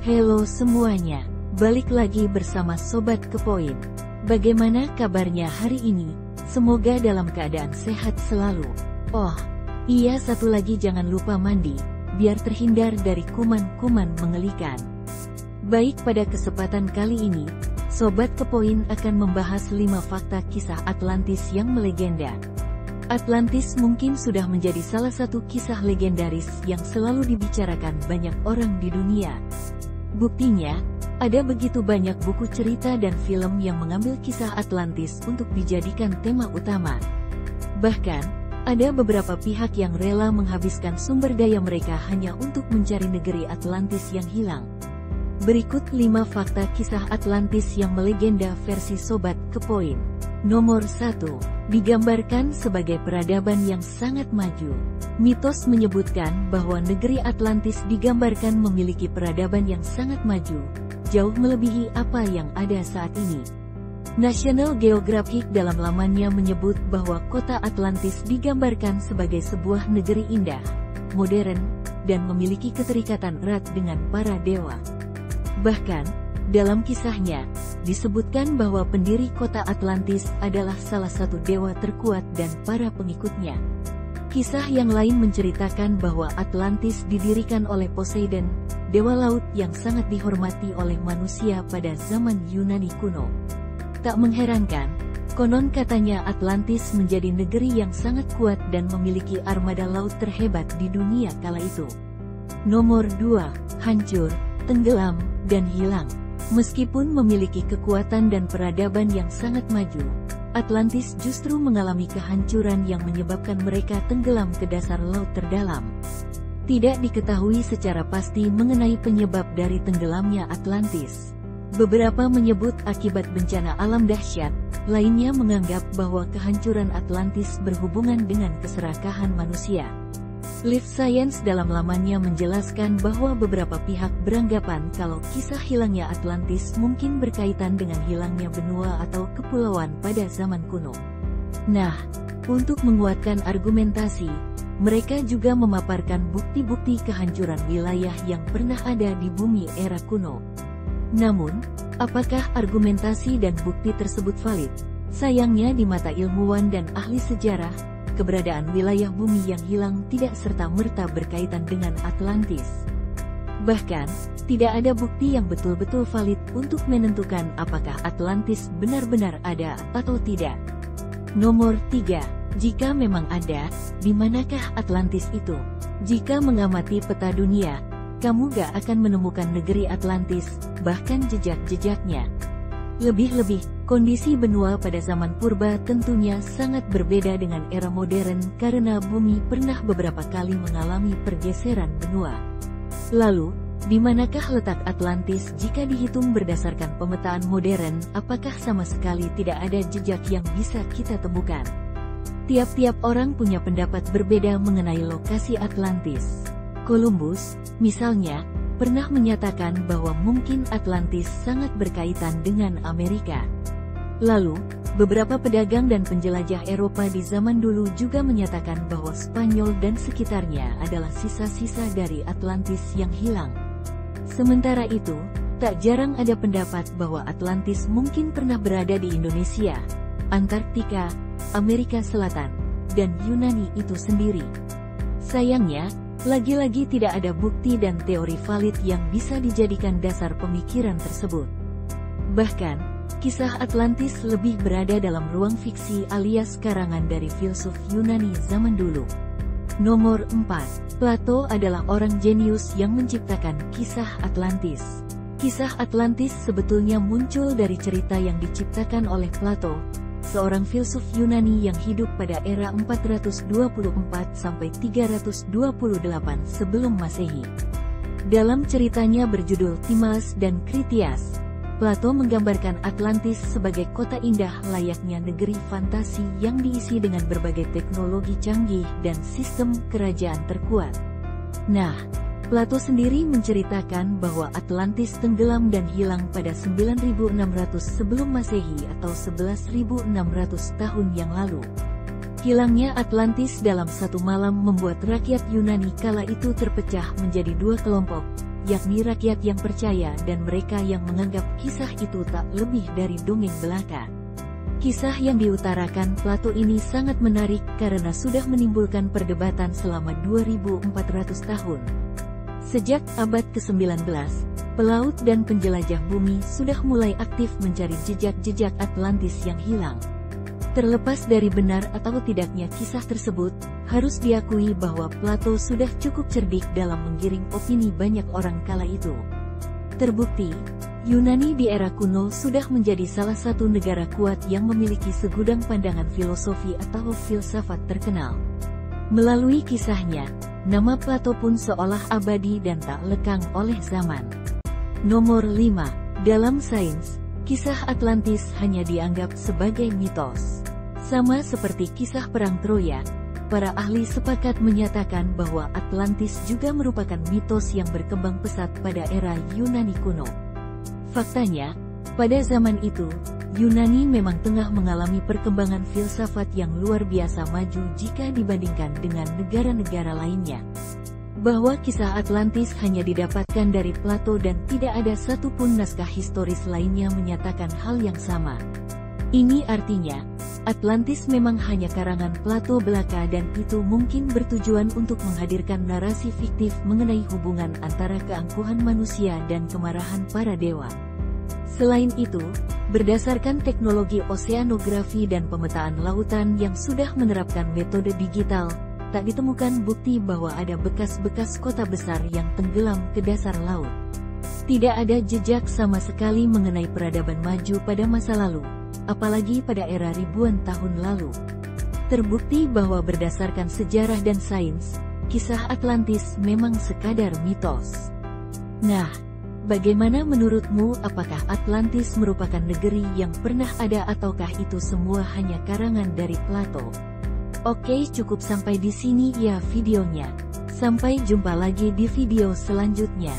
Halo semuanya, balik lagi bersama Sobat Kepoin. Bagaimana kabarnya hari ini? Semoga dalam keadaan sehat selalu. Oh, iya, satu lagi, jangan lupa mandi, biar terhindar dari kuman-kuman mengerikan. Baik, pada kesempatan kali ini, Sobat Kepoin akan membahas 5 fakta kisah Atlantis yang melegenda. Atlantis mungkin sudah menjadi salah satu kisah legendaris yang selalu dibicarakan banyak orang di dunia. Buktinya, ada begitu banyak buku cerita dan film yang mengambil kisah Atlantis untuk dijadikan tema utama. Bahkan, ada beberapa pihak yang rela menghabiskan sumber daya mereka hanya untuk mencari negeri Atlantis yang hilang. Berikut 5 fakta kisah Atlantis yang melegenda versi Sobat Kepoin. Nomor 1. Digambarkan sebagai peradaban yang sangat maju. Mitos menyebutkan bahwa negeri Atlantis digambarkan memiliki peradaban yang sangat maju, jauh melebihi apa yang ada saat ini. National Geographic dalam lamannya menyebut bahwa kota Atlantis digambarkan sebagai sebuah negeri indah, modern, dan memiliki keterikatan erat dengan para dewa. Bahkan, dalam kisahnya, disebutkan bahwa pendiri kota Atlantis adalah salah satu dewa terkuat dan para pengikutnya. Kisah yang lain menceritakan bahwa Atlantis didirikan oleh Poseidon, dewa laut yang sangat dihormati oleh manusia pada zaman Yunani kuno. Tak mengherankan, konon katanya Atlantis menjadi negeri yang sangat kuat dan memiliki armada laut terhebat di dunia kala itu. Nomor 2. Hancur, tenggelam, dan hilang. Meskipun memiliki kekuatan dan peradaban yang sangat maju, Atlantis justru mengalami kehancuran yang menyebabkan mereka tenggelam ke dasar laut terdalam. Tidak diketahui secara pasti mengenai penyebab dari tenggelamnya Atlantis. Beberapa menyebut akibat bencana alam dahsyat, lainnya menganggap bahwa kehancuran Atlantis berhubungan dengan keserakahan manusia. Live Science dalam lamannya menjelaskan bahwa beberapa pihak beranggapan kalau kisah hilangnya Atlantis mungkin berkaitan dengan hilangnya benua atau kepulauan pada zaman kuno. Nah, untuk menguatkan argumentasi, mereka juga memaparkan bukti-bukti kehancuran wilayah yang pernah ada di bumi era kuno. Namun, apakah argumentasi dan bukti tersebut valid? Sayangnya di mata ilmuwan dan ahli sejarah, keberadaan wilayah bumi yang hilang tidak serta-merta berkaitan dengan Atlantis. Bahkan, tidak ada bukti yang betul-betul valid untuk menentukan apakah Atlantis benar-benar ada atau tidak. Nomor 3. Jika memang ada, di manakah Atlantis itu? Jika mengamati peta dunia, kamu gak akan menemukan negeri Atlantis, bahkan jejak-jejaknya. Lebih-lebih, kondisi benua pada zaman purba tentunya sangat berbeda dengan era modern karena bumi pernah beberapa kali mengalami pergeseran benua. Lalu, di manakah letak Atlantis jika dihitung berdasarkan pemetaan modern? Apakah sama sekali tidak ada jejak yang bisa kita temukan? Tiap-tiap orang punya pendapat berbeda mengenai lokasi Atlantis. Columbus, misalnya, pernah menyatakan bahwa mungkin Atlantis sangat berkaitan dengan Amerika. Lalu, beberapa pedagang dan penjelajah Eropa di zaman dulu juga menyatakan bahwa Spanyol dan sekitarnya adalah sisa-sisa dari Atlantis yang hilang. Sementara itu, tak jarang ada pendapat bahwa Atlantis mungkin pernah berada di Indonesia, Antartika, Amerika Selatan, dan Yunani itu sendiri. Sayangnya, lagi-lagi tidak ada bukti dan teori valid yang bisa dijadikan dasar pemikiran tersebut. Bahkan, kisah Atlantis lebih berada dalam ruang fiksi alias karangan dari filsuf Yunani zaman dulu. Nomor 4. Plato adalah orang jenius yang menciptakan kisah Atlantis. Kisah Atlantis sebetulnya muncul dari cerita yang diciptakan oleh Plato, seorang filsuf Yunani yang hidup pada era 424–328 sebelum Masehi. Dalam ceritanya berjudul Timaeus dan Critias, Plato menggambarkan Atlantis sebagai kota indah layaknya negeri fantasi yang diisi dengan berbagai teknologi canggih dan sistem kerajaan terkuat. Nah, Plato sendiri menceritakan bahwa Atlantis tenggelam dan hilang pada 9600 sebelum Masehi atau 11.600 tahun yang lalu. Hilangnya Atlantis dalam satu malam membuat rakyat Yunani kala itu terpecah menjadi dua kelompok, yakni rakyat yang percaya dan mereka yang menganggap kisah itu tak lebih dari dongeng belaka. Kisah yang diutarakan Plato ini sangat menarik karena sudah menimbulkan perdebatan selama 2400 tahun. Sejak abad ke-19, pelaut dan penjelajah bumi sudah mulai aktif mencari jejak-jejak Atlantis yang hilang. Terlepas dari benar atau tidaknya kisah tersebut, harus diakui bahwa Plato sudah cukup cerdik dalam menggiring opini banyak orang kala itu. Terbukti, Yunani di era kuno sudah menjadi salah satu negara kuat yang memiliki segudang pandangan filosofi atau filsafat terkenal. Melalui kisahnya, nama Plato pun seolah abadi dan tak lekang oleh zaman. Nomor 5. Dalam sains, kisah Atlantis hanya dianggap sebagai mitos. Sama seperti kisah Perang Troya, para ahli sepakat menyatakan bahwa Atlantis juga merupakan mitos yang berkembang pesat pada era Yunani kuno. Faktanya, pada zaman itu, Yunani memang tengah mengalami perkembangan filsafat yang luar biasa maju jika dibandingkan dengan negara-negara lainnya. Bahwa kisah Atlantis hanya didapatkan dari Plato dan tidak ada satupun naskah historis lainnya menyatakan hal yang sama. Ini artinya, Atlantis memang hanya karangan Plato belaka dan itu mungkin bertujuan untuk menghadirkan narasi fiktif mengenai hubungan antara keangkuhan manusia dan kemarahan para dewa. Selain itu, berdasarkan teknologi oseanografi dan pemetaan lautan yang sudah menerapkan metode digital, tak ditemukan bukti bahwa ada bekas-bekas kota besar yang tenggelam ke dasar laut. Tidak ada jejak sama sekali mengenai peradaban maju pada masa lalu, apalagi pada era ribuan tahun lalu. Terbukti bahwa berdasarkan sejarah dan sains, kisah Atlantis memang sekadar mitos. Nah, bagaimana menurutmu, apakah Atlantis merupakan negeri yang pernah ada ataukah itu semua hanya karangan dari Plato? Oke, cukup sampai di sini ya videonya. Sampai jumpa lagi di video selanjutnya.